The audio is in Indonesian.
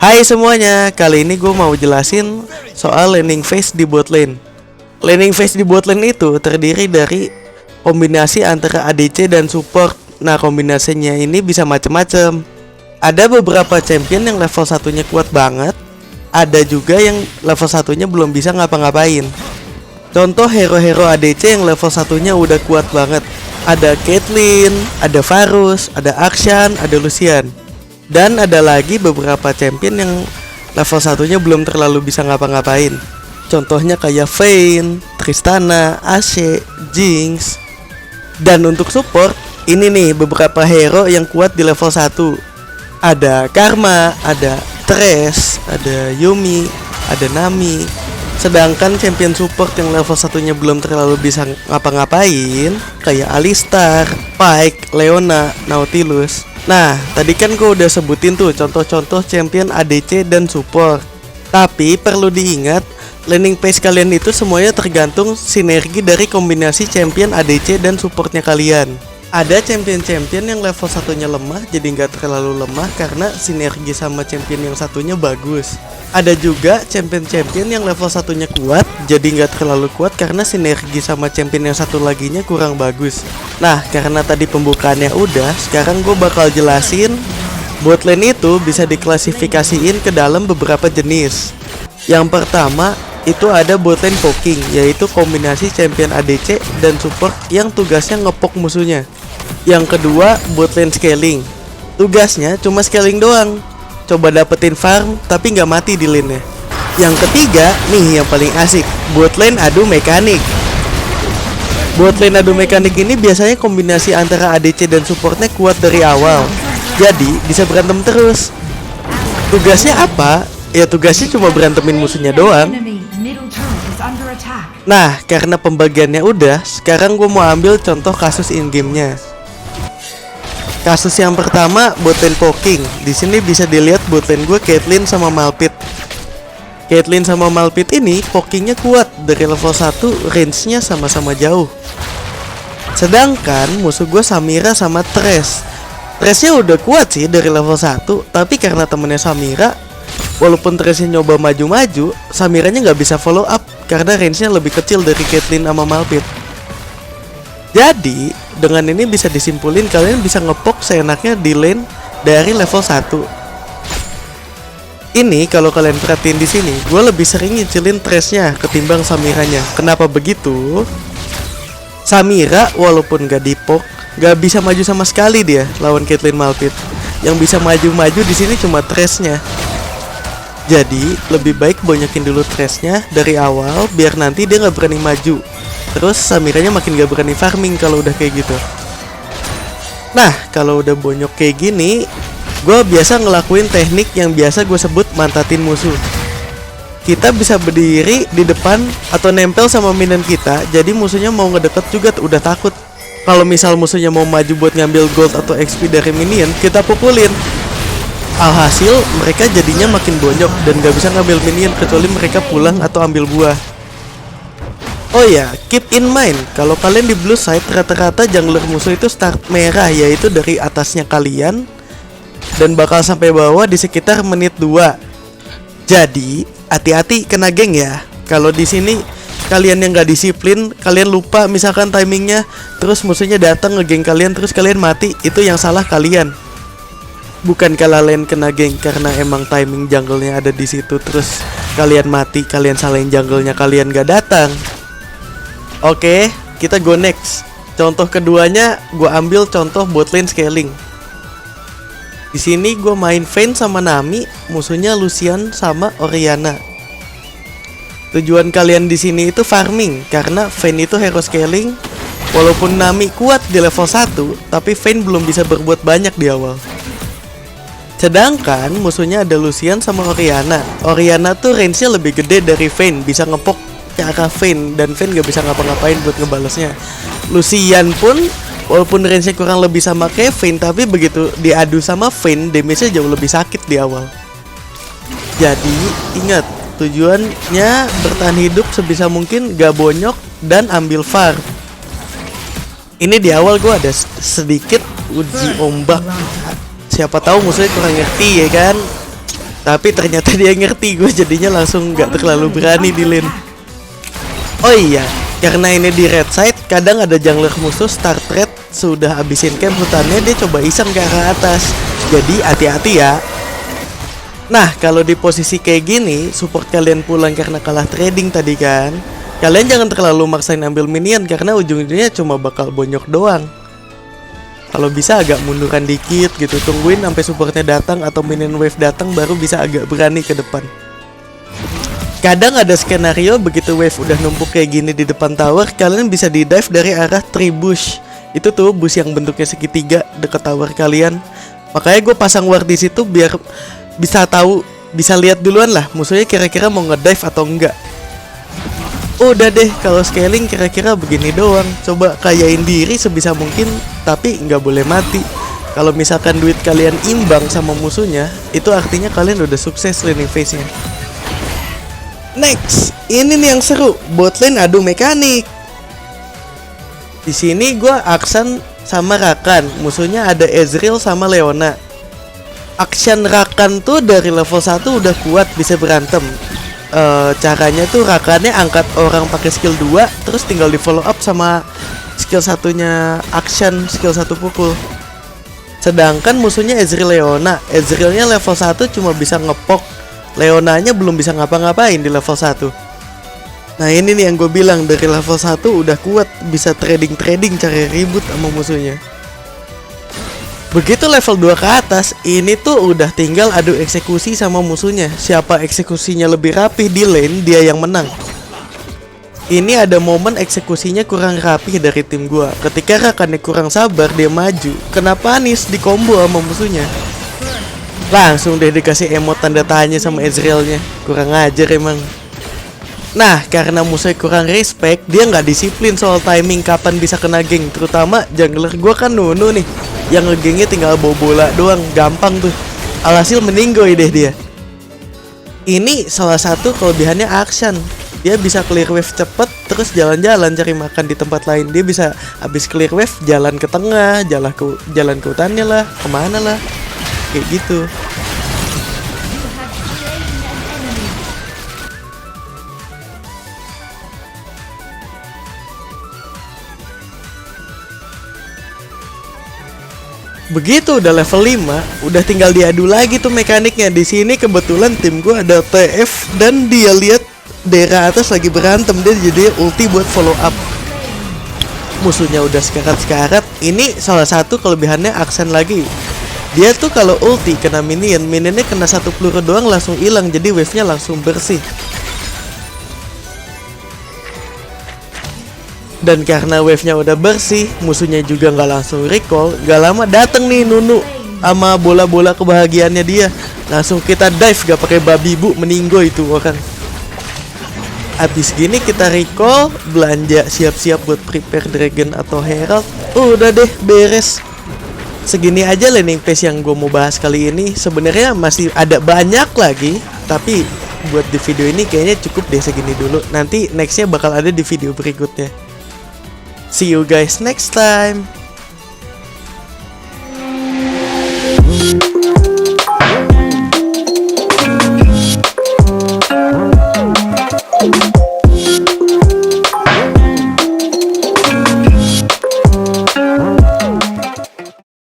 Hai semuanya, kali ini gue mau jelasin soal laning phase di bot lane. Laning phase di bot lane itu terdiri dari kombinasi antara ADC dan support. Nah, kombinasinya ini bisa macam-macam. Ada beberapa champion yang level satunya kuat banget, ada juga yang level satunya belum bisa ngapa-ngapain. Contoh hero-hero ADC yang level satunya udah kuat banget. Ada Caitlyn, ada Varus, ada Akshan, ada Lucian. Dan ada lagi beberapa champion yang level satunya belum terlalu bisa ngapa-ngapain. Contohnya kayak Vayne, Tristana, Ashe, Jinx. Dan untuk support, ini nih beberapa hero yang kuat di level 1. Ada Karma, ada Thresh, ada Yuumi, ada Nami. Sedangkan champion support yang level satunya belum terlalu bisa ngapa-ngapain kayak Alistar, Pyke, Leona, Nautilus. Nah, tadi kan gue udah sebutin tuh contoh-contoh champion ADC dan support. Tapi perlu diingat, laning phase kalian itu semuanya tergantung sinergi dari kombinasi champion ADC dan supportnya kalian. Ada champion-champion yang level satunya lemah jadi nggak terlalu lemah karena sinergi sama champion yang satunya bagus. Ada juga champion-champion yang level satunya kuat jadi nggak terlalu kuat karena sinergi sama champion yang satu laginya kurang bagus. Nah, karena tadi pembukaannya udah, sekarang gue bakal jelasin bot lane itu bisa diklasifikasiin ke dalam beberapa jenis. Yang pertama itu ada bot lane poking, yaitu kombinasi champion ADC dan support yang tugasnya ngepok musuhnya. Yang kedua bot lane scaling, tugasnya cuma scaling doang, coba dapetin farm tapi nggak mati di lane-nya. Yang ketiga nih yang paling asik, bot lane adu mekanik. Bot lane adu mekanik ini biasanya kombinasi antara ADC dan supportnya kuat dari awal, jadi bisa berantem terus. Tugasnya apa? Ya tugasnya cuma berantemin musuhnya doang. Nah, karena pembagiannya udah, sekarang gue mau ambil contoh kasus in-game-nya. Kasus yang pertama bot lane poking. Di sini bisa dilihat bot lane gue Caitlyn sama Malphite. Caitlyn sama Malphite ini pokingnya kuat, dari level 1 range-nya sama-sama jauh. Sedangkan musuh gue Samira sama Thresh. Thresh-nya udah kuat sih dari level 1, tapi karena temennya Samira, walaupun Thresh-nya nyoba maju-maju, Samiranya nggak bisa follow up karena range-nya lebih kecil dari Caitlyn sama Malphite. Jadi, dengan ini bisa disimpulin kalian bisa ngepok seenaknya di lane dari level 1. Ini kalau kalian perhatiin di sini, gue lebih sering nyicilin Thresh-nya ketimbang Samiranya. Kenapa begitu? Samira walaupun gak dipok, gak bisa maju sama sekali dia lawan Caitlyn Malphite. Yang bisa maju-maju di sini cuma Thresh-nya. Jadi lebih baik banyakin dulu Thresh-nya dari awal biar nanti dia nggak berani maju. Terus Samiranya makin gak berani farming kalau udah kayak gitu. Nah, kalau udah bonyok kayak gini, gue biasa ngelakuin teknik yang biasa gue sebut mantatin musuh. Kita bisa berdiri di depan atau nempel sama minion kita, jadi musuhnya mau ngedeket juga udah takut. Kalau misal musuhnya mau maju buat ngambil gold atau XP dari minion, kita pukulin. Alhasil mereka jadinya makin bonyok dan gak bisa ngambil minion kecuali mereka pulang atau ambil buah. Oh ya, keep in mind kalau kalian di blue side rata-rata jungler musuh itu start merah, yaitu dari atasnya kalian dan bakal sampai bawah di sekitar menit 2. Jadi hati-hati kena geng ya. Kalau di sini kalian yang gak disiplin, kalian lupa misalkan timingnya, terus musuhnya datang ngegeng kalian terus kalian mati, itu yang salah kalian. Bukan kalian kena geng karena emang timing jungle-nya ada di situ terus kalian mati, kalian salahin jungle-nya kalian gak datang. Oke, kita go next. Contoh keduanya gue ambil contoh bot lane scaling. Di sini gue main Vayne sama Nami, musuhnya Lucian sama Orianna. Tujuan kalian di sini itu farming karena Vayne itu hero scaling. Walaupun Nami kuat di level 1, tapi Vayne belum bisa berbuat banyak di awal. Sedangkan musuhnya ada Lucian sama Orianna. Orianna tuh range-nya lebih gede dari Vayne, bisa ngepok ke arah Vayne, dan Vayne gak bisa ngapa-ngapain buat ngebalesnya. Lucian pun walaupun range-nya kurang lebih sama kayak Vayne, tapi begitu diadu sama Vayne, damage-nya jauh lebih sakit di awal. Jadi ingat, tujuannya bertahan hidup sebisa mungkin, gak bonyok, dan ambil farm. Ini di awal gue ada sedikit uji ombak. Siapa tahu musuhnya kurang ngerti ya kan. Tapi ternyata dia ngerti, gue jadinya langsung gak terlalu berani di lane. Oh iya, karena ini di red side, kadang ada jungler musuh start red, sudah habisin camp hutannya, dia coba iseng ke arah atas. Jadi hati-hati ya. Nah, kalau di posisi kayak gini, support kalian pulang karena kalah trading tadi kan, kalian jangan terlalu maksain ambil minion karena ujung-ujungnya cuma bakal bonyok doang. Kalau bisa agak mundurkan dikit gitu, tungguin sampai supportnya datang atau minion wave datang baru bisa agak berani ke depan. Kadang ada skenario begitu wave udah numpuk kayak gini di depan tower, kalian bisa di dive dari arah tree bush. Itu tuh bush yang bentuknya segitiga deket tower kalian. Makanya gue pasang ward di situ biar bisa tahu, bisa lihat duluan lah musuhnya kira-kira mau ngedive atau enggak. Udah deh, kalau scaling kira-kira begini doang. Coba kayain diri sebisa mungkin, tapi nggak boleh mati. Kalau misalkan duit kalian imbang sama musuhnya, itu artinya kalian udah sukses laning phase-nya. Next, ini nih yang seru, bot lane adu mekanik. Di sini gue Aksan sama Rakan, musuhnya ada Ezreal sama Leona. Action Rakan tuh dari level 1 udah kuat, bisa berantem. Caranya tuh Rakannya angkat orang pakai skill 2, terus tinggal di follow up sama skill satunya Action, skill 1 pukul. Sedangkan musuhnya Ezreal Leona, Ezrealnya level 1 cuma bisa ngepok, Leonanya belum bisa ngapa-ngapain di level 1. Nah ini nih yang gue bilang, dari level 1 udah kuat, bisa trading cari ribut sama musuhnya. Begitu level 2 ke atas, ini tuh udah tinggal adu eksekusi sama musuhnya. Siapa eksekusinya lebih rapih di lane, dia yang menang. Ini ada momen eksekusinya kurang rapih dari tim gua. Ketika Rakannya kurang sabar, dia maju, kena panis di combo sama musuhnya. Langsung deh dikasih emot tanda tanya sama Ezrealnya. Kurang ajar emang. Nah, karena musuhnya kurang respect, dia nggak disiplin soal timing kapan bisa kena geng. Terutama jungler gua kan Nunu nih, yang ngegengnya tinggal bawa bola doang, gampang tuh. Alhasil meninggoy deh dia. Ini salah satu kelebihannya Action. Dia bisa clear wave cepet, terus jalan-jalan cari makan di tempat lain. Dia bisa habis clear wave jalan ke tengah, jalan ke hutannya lah, kemana lah, kayak gitu. Begitu udah level 5, udah tinggal diadu lagi tuh mekaniknya. Di sini kebetulan tim gue ada TF dan dia lihat daerah atas lagi berantem, dia jadi ulti buat follow up. Musuhnya udah sekarat-sekarat. Ini salah satu kelebihannya Aksan lagi. Dia tuh kalau ulti kena minionnya kena satu peluru doang langsung hilang, jadi wave-nya langsung bersih. Dan karena wave-nya udah bersih, musuhnya juga nggak langsung recall. Gak lama dateng nih Nunu sama bola-bola kebahagiaannya dia. Langsung kita dive gak pakai babi bu, meninggoy itu orang. Abis gini kita recall, belanja siap-siap buat prepare dragon atau herald. Udah deh beres. Segini aja laning phase yang gue mau bahas kali ini. Sebenarnya masih ada banyak lagi, tapi buat di video ini kayaknya cukup deh segini dulu. Nanti nextnya bakal ada di video berikutnya. See you guys next time.